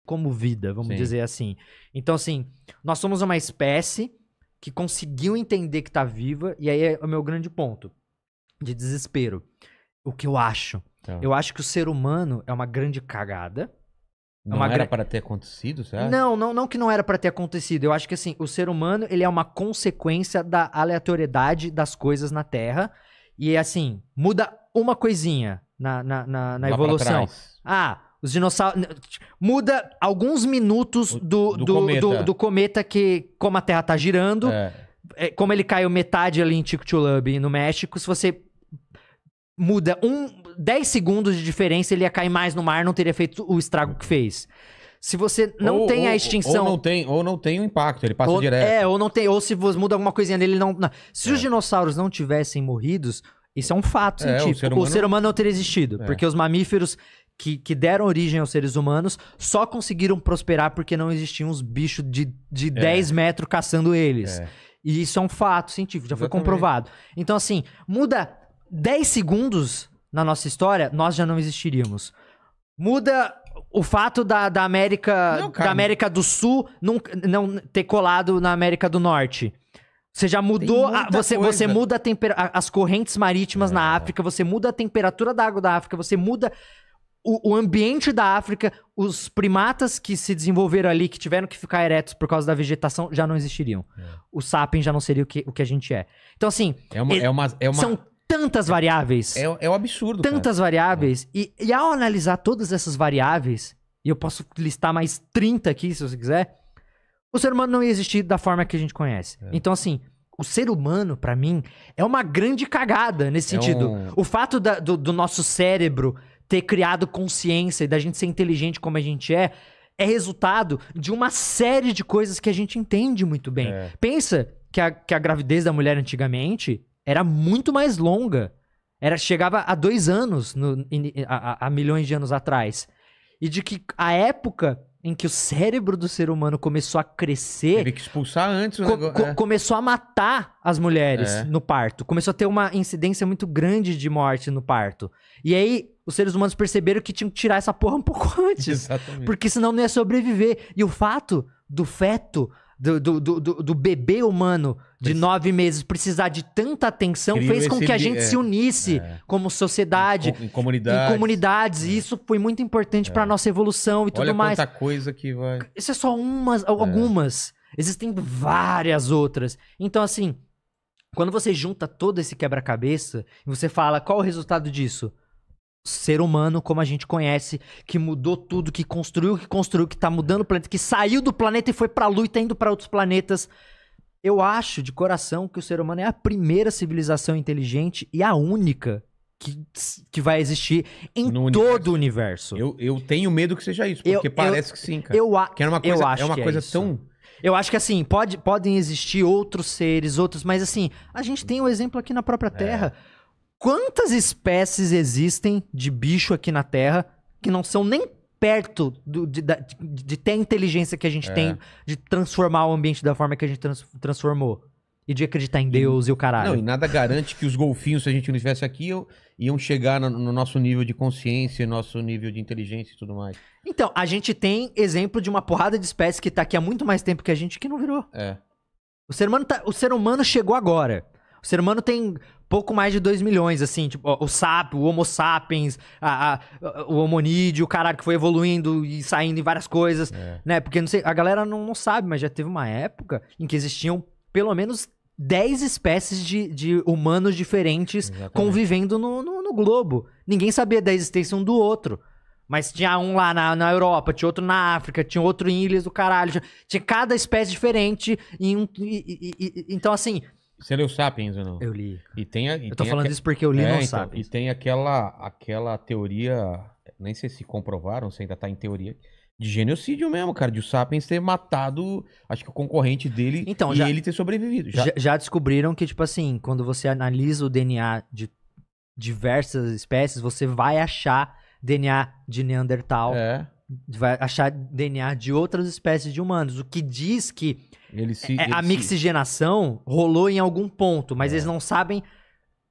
como vida, vamos dizer assim. Então, assim, nós somos uma espécie que conseguiu entender que tá viva, e aí é o meu grande ponto de desespero. O que eu acho? Eu acho que o ser humano é uma grande cagada. Não era para ter acontecido, certo? Não que não era para ter acontecido. Eu acho que assim, o ser humano, ele é uma consequência da aleatoriedade das coisas na Terra. E assim, muda uma coisinha na evolução. Os dinossauros... Muda alguns minutos do cometa que, como a Terra tá girando, como ele caiu metade ali em Chicxulub, no México, se você muda 10 segundos de diferença, ele ia cair mais no mar, não teria feito o estrago que fez. Se você não tem a extinção... Ou não tem o impacto, ele passa direto. Ou se você muda alguma coisinha nele, não... Se os dinossauros não tivessem morridos, isso é um fato científico. O ser humano não teria existido, porque os mamíferos que deram origem aos seres humanos só conseguiram prosperar porque não existiam uns bichos de 10 metros caçando eles. E isso é um fato científico, já foi comprovado. Então, assim, muda 10 segundos na nossa história, nós já não existiríamos. Muda o fato da América do Sul não ter colado na América do Norte. Você já mudou, você muda as correntes marítimas na África, você muda a temperatura da água da África, você muda o ambiente da África, os primatas que se desenvolveram ali, que tiveram que ficar eretos por causa da vegetação, já não existiriam. O sapiens já não seria o que a gente é. Então, assim, são tantas variáveis. É um absurdo, tantas variáveis. E ao analisar todas essas variáveis, e eu posso listar mais 30 aqui, se você quiser, o ser humano não ia existir da forma que a gente conhece. Então, assim, o ser humano, pra mim, é uma grande cagada nesse sentido. O fato do nosso cérebro ter criado consciência e da gente ser inteligente como a gente é resultado de uma série de coisas que a gente entende muito bem. Pensa que a gravidez da mulher antigamente era muito mais longa. Chegava a 2 anos há milhões de anos atrás. E de que a época em que o cérebro do ser humano começou a crescer... Teve que expulsar antes o negócio. Começou a matar as mulheres no parto. Começou a ter uma incidência muito grande de morte no parto. E aí, os seres humanos perceberam que tinham que tirar essa porra um pouco antes. Exatamente. Porque senão não ia sobreviver. E o fato do feto... Do bebê humano de 9 meses precisar de tanta atenção fez com que a gente se unisse como sociedade. Em comunidades. E isso foi muito importante para nossa evolução e tudo mais. Olha quanta coisa que vai... Isso é só algumas. Existem várias outras. Então, assim, quando você junta todo esse quebra-cabeça e você fala, qual o resultado disso? Ser humano como a gente conhece, que mudou tudo, que construiu, que tá mudando o planeta, que saiu do planeta e foi pra Lua e tá indo pra outros planetas. Eu acho de coração que o ser humano é a primeira civilização inteligente e a única que vai existir em todo o universo. Eu tenho medo que seja isso, porque parece que sim, cara. Que é uma coisa tão... Eu acho que assim, podem existir outros seres, mas assim, a gente tem um exemplo aqui na própria Terra. Quantas espécies existem de bicho aqui na Terra que não são nem perto de ter a inteligência que a gente tem de transformar o ambiente da forma que a gente transformou? E de acreditar em Deus e o caralho. Não, e nada garante que os golfinhos, se a gente não estivesse aqui, iam chegar no nosso nível de consciência, nosso nível de inteligência e tudo mais. Então, a gente tem exemplo de uma porrada de espécies que tá aqui há muito mais tempo que a gente que não virou. O ser humano chegou agora. O ser humano tem pouco mais de 2 milhões, assim, tipo, o Homo sapiens, o homonídeo, o caralho que foi evoluindo e saindo em várias coisas, né? Porque, não sei, a galera não sabe, mas já teve uma época em que existiam pelo menos 10 espécies de humanos diferentes convivendo no globo. Ninguém sabia da existência um do outro. Mas tinha um lá na Europa, tinha outro na África, tinha outro em ilhas do caralho. Tinha cada espécie diferente. Então, assim... Você leu Sapiens ou não? Eu li. Eu tô falando isso porque eu li no Sapiens. E tem aquela teoria, nem sei se comprovaram, se ainda tá em teoria, de genocídio mesmo, cara. De o Sapiens ter matado, acho que o concorrente dele ele ter sobrevivido. Já descobriram que, tipo assim, quando você analisa o DNA de diversas espécies, você vai achar DNA de Neandertal. Vai achar DNA de outras espécies de humanos. O que diz que a mixigenação rolou em algum ponto, mas eles não sabem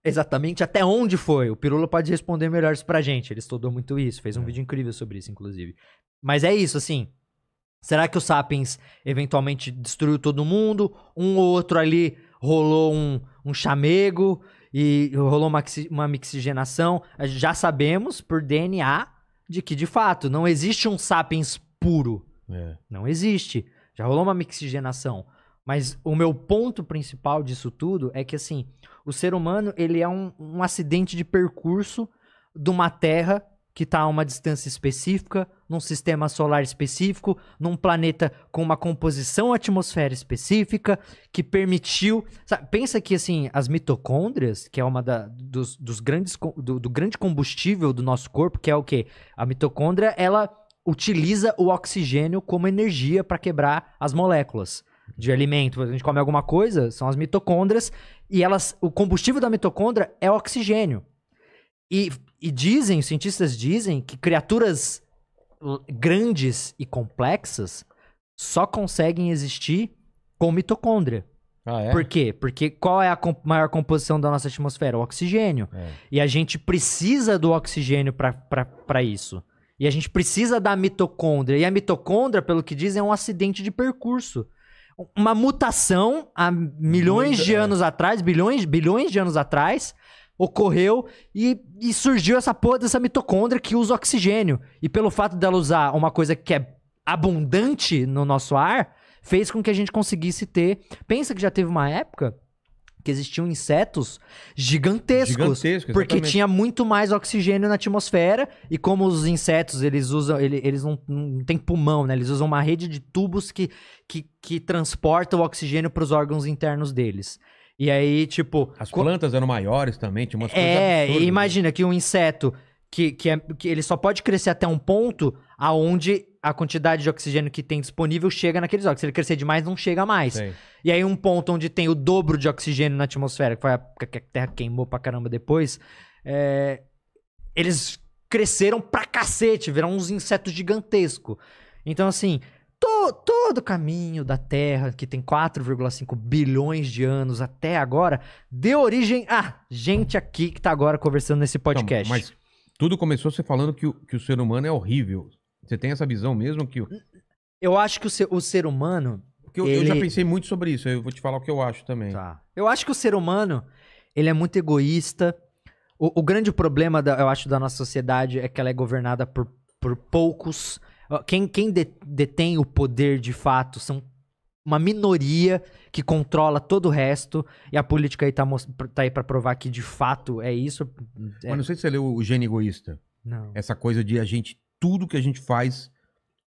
exatamente até onde foi. O Pirula pode responder melhor isso pra gente. Ele estudou muito isso, fez um vídeo incrível sobre isso, inclusive. Mas é isso, assim. Será que o Sapiens eventualmente destruiu todo mundo? Um ou outro ali rolou um chamego e rolou uma mixigenação? Já sabemos por DNA de que, de fato, não existe um Sapiens puro. Não existe. Já rolou uma mixigenação. Mas o meu ponto principal disso tudo é que, assim, o ser humano, ele é um acidente de percurso de uma Terra que está a uma distância específica, num sistema solar específico, num planeta com uma composição atmosfera específica, que permitiu... Sabe, pensa que, assim, as mitocôndrias, que é uma do grande combustível do nosso corpo, que é o quê? A mitocôndria, ela utiliza o oxigênio como energia para quebrar as moléculas de alimento. A gente come alguma coisa, são as mitocôndrias, e o combustível da mitocôndria é o oxigênio. E cientistas dizem que criaturas grandes e complexas só conseguem existir com mitocôndria. Por quê? Porque qual é a maior composição da nossa atmosfera? O oxigênio. E a gente precisa do oxigênio para isso. E a gente precisa da mitocôndria. E a mitocôndria, pelo que dizem, é um acidente de percurso. Uma mutação há bilhões de anos atrás ocorreu e surgiu essa porra dessa mitocôndria que usa oxigênio. E pelo fato dela usar uma coisa que é abundante no nosso ar, fez com que a gente conseguisse ter... Pensa que já teve uma época que existiam insetos gigantescos, porque tinha muito mais oxigênio na atmosfera, e como os insetos, eles não têm pulmão, né? Eles usam uma rede de tubos que transporta o oxigênio para os órgãos internos deles. E aí, tipo... As plantas eram maiores também, tinha umas coisas absurdas. Imagina que um inseto que ele só pode crescer até um ponto aonde a quantidade de oxigênio que tem disponível chega naqueles órgãos. Se ele crescer demais, não chega mais. Sei. E aí um ponto onde tem o dobro de oxigênio na atmosfera, que foi a época que a Terra queimou pra caramba depois, eles cresceram pra cacete, viraram uns insetos gigantescos. Então, assim... Todo o caminho da Terra, que tem 4,5 bilhões de anos até agora, deu origem a gente aqui que tá agora conversando nesse podcast. Não, mas tudo começou você falando que o ser humano é horrível. Você tem essa visão mesmo? Eu acho que o ser humano... Porque eu já pensei muito sobre isso, eu vou te falar o que eu acho também. Tá. Eu acho que o ser humano, ele é muito egoísta. O grande problema, eu acho, da nossa sociedade é que ela é governada por poucos... Quem detém o poder de fato são uma minoria que controla todo o resto, e a política aí tá aí pra provar que de fato é isso. Mas não sei se você leu o Gênio Egoísta. Não. Essa coisa de tudo que a gente faz,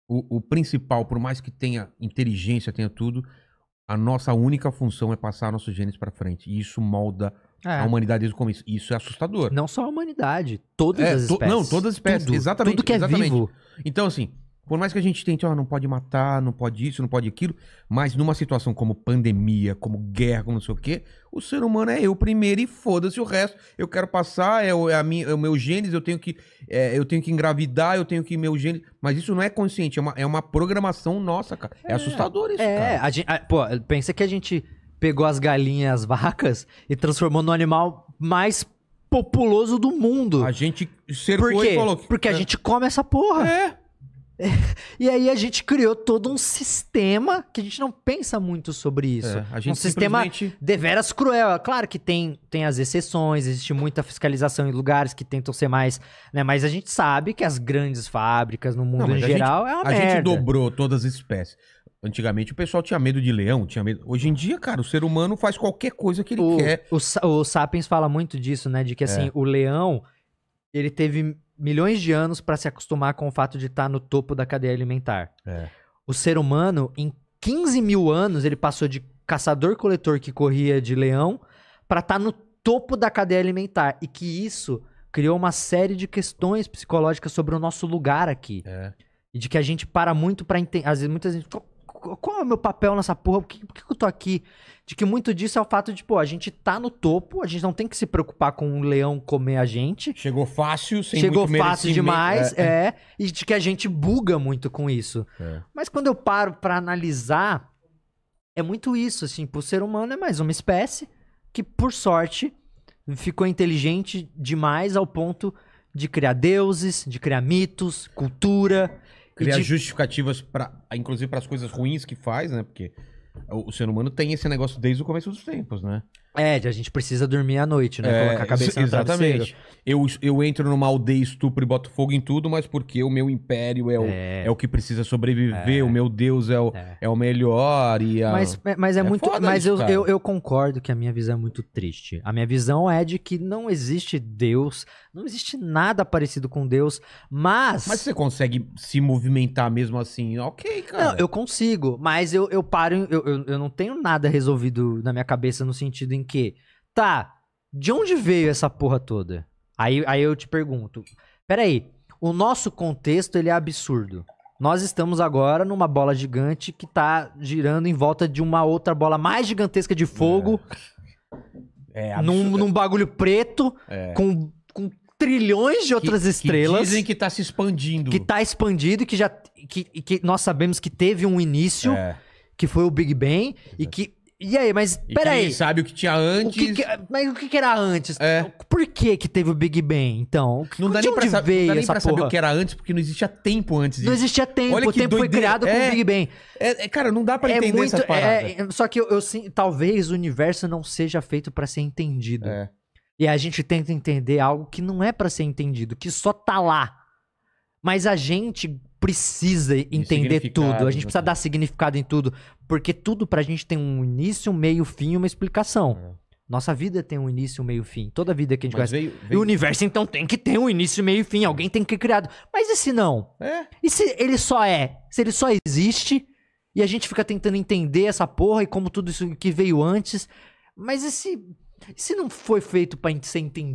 o principal, por mais que tenha inteligência, tenha tudo, a nossa única função é passar nossos genes pra frente. E isso molda a humanidade desde o começo. Isso é assustador. Não só a humanidade, todas as espécies. Não, todas as espécies, tudo, exatamente. Tudo que é vivo. Então, assim... Por mais que a gente tente, não pode matar, não pode isso, não pode aquilo, mas numa situação como pandemia, como guerra, como não sei o quê, o ser humano é eu primeiro e foda-se o resto. Eu quero passar, é o meu genes, eu tenho que engravidar, eu tenho que meu genes... Mas isso não é consciente, é uma programação nossa, cara. É assustador isso, cara. Pensa que a gente pegou as galinhas e as vacas e transformou no animal mais populoso do mundo. A gente cercou e falou... Porque a gente come essa porra. E aí a gente criou todo um sistema que a gente não pensa muito sobre isso. Um sistema deveras cruel. Claro que tem as exceções, existe muita fiscalização em lugares que tentam ser mais... Né? Mas a gente sabe que as grandes fábricas no mundo em geral é uma merda. A gente dobrou todas as espécies. Antigamente o pessoal tinha medo de leão, tinha medo... Hoje em dia, cara, o ser humano faz qualquer coisa que ele quer. O Sapiens fala muito disso, né? De que assim, o leão, ele teve... milhões de anos para se acostumar com o fato de estar no topo da cadeia alimentar. O ser humano, em 15 mil anos, ele passou de caçador-coletor que corria de leão para estar no topo da cadeia alimentar. E que isso criou uma série de questões psicológicas sobre o nosso lugar aqui. E de que a gente para muito para entender... Às vezes, muitas vezes... Qual é o meu papel nessa porra? Por que eu tô aqui? De que muito disso é o fato de, a gente tá no topo, a gente não tem que se preocupar com um leão comer a gente. Chegou fácil, sem Chegou muito fácil demais, e de que a gente buga muito com isso. Mas quando eu paro pra analisar, é muito isso, assim, o ser humano é mais uma espécie que, por sorte, ficou inteligente demais ao ponto de criar deuses, de criar mitos, cultura... Criar justificativas, inclusive para as coisas ruins que faz, né? Porque o ser humano tem esse negócio desde o começo dos tempos, né? A gente precisa dormir à noite, né? Colocar a cabeça no travesseiro. Eu entro numa aldeia estupro e boto fogo em tudo, mas porque o meu império é o que precisa sobreviver, o meu Deus é o melhor. Mas é muito. Mas eu concordo que a minha visão é muito triste. A minha visão é de que não existe Deus, não existe nada parecido com Deus, mas. Mas você consegue se movimentar mesmo assim? Ok, cara. Não, eu consigo, mas eu paro. Eu não tenho nada resolvido na minha cabeça no sentido em que, de onde veio essa porra toda? Aí eu te pergunto, peraí, o nosso contexto ele é absurdo. Nós estamos agora numa bola gigante que tá girando em volta de uma outra bola mais gigantesca de fogo, num bagulho preto, com trilhões de outras estrelas. Que dizem que tá se expandindo. Que tá expandido e que nós sabemos que teve um início, que foi o Big Bang, E aí, mas peraí. Ninguém sabe o que tinha antes. Mas o que era antes? Por que teve o Big Bang, então? Não dá nem pra saber o que era antes, porque não existia tempo antes disso. Não existia tempo. O tempo foi criado com o Big Bang. Cara, não dá pra entender essa parada. Só que talvez o universo não seja feito pra ser entendido. E a gente tenta entender algo que não é pra ser entendido, que só tá lá. Mas a gente precisa entender tudo. A gente precisa dar significado em tudo. Porque tudo pra gente tem um início, um meio, fim e uma explicação. Nossa vida tem um início, um meio, fim. Toda vida que a gente conhece. E o universo, então, tem que ter um início, meio e fim. Alguém tem que ter criado. Mas e se não? E se ele só é? Se ele só existe e a gente fica tentando entender essa porra e como tudo isso que veio antes. Mas e se não foi feito pra ser entendido?